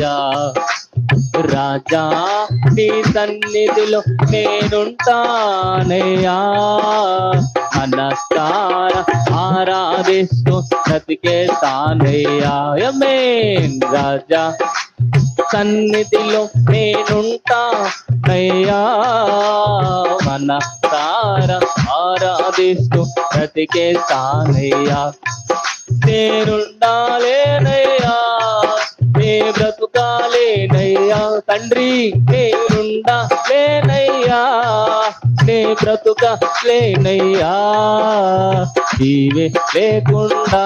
నేనుండాలేనయ్యా. రాజా నీ సన్నిధిలో నేనుంటానయ్యా. మనసార ఆరాధిస్తూ బ్రతికేస్తానయ్యా. ఆమేన్. రాజా సన్నిధిలో నేనుంటానయ్యా. మనసార ఆరాధిస్తూ బ్రతికేస్తానయ్యా. నేనుండాలేనయ్యా, నే బ్రతుకాలేనయ్యా. తండ్రి నేనుండాలేనయ్యా, నే బ్రతుకాలేనయ్యా. నీవే లేకుండా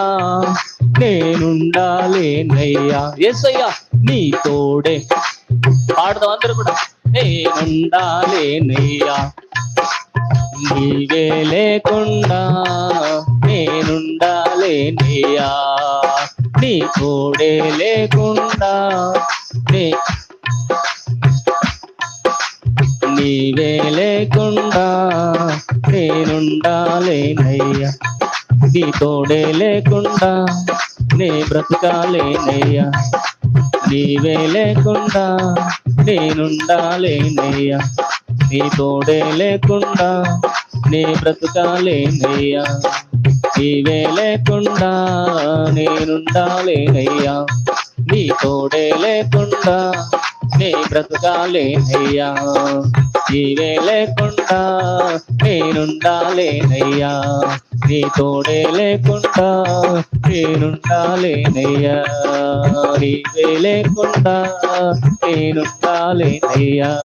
నేనుండాలేనయ్యా. యేసయ్యా నీ తోడే. పాడదాం అందరూ కూడా. నేనుండాలేనయ్యా, నీవే లేకుండా నేనుండాలేనయ్యా. నీ తోడే లేకుండా నీవే లేకుండా నేనుండాలేనయ్యా. నీ తోడే లేకుండా నే బ్రతకాలేనయ్యా. నీవే లేకుండా నేనుండాలేనయ్యా. నీ తోడే లేకుండా నే బ్రతకాలేనయ్యా. నీవే లేకుండా నేనుండాలేనయ్యా. నీ తోడే లేకుండా నే బ్రతకాలేనయ్యా. నీవే లేకుండా నేనుండాలేనయ్యా. నీ తోడే లేకుండా నేనుండాలేనయ్యా. నీవే లేకుండా నేనుండాలేనయ్యా.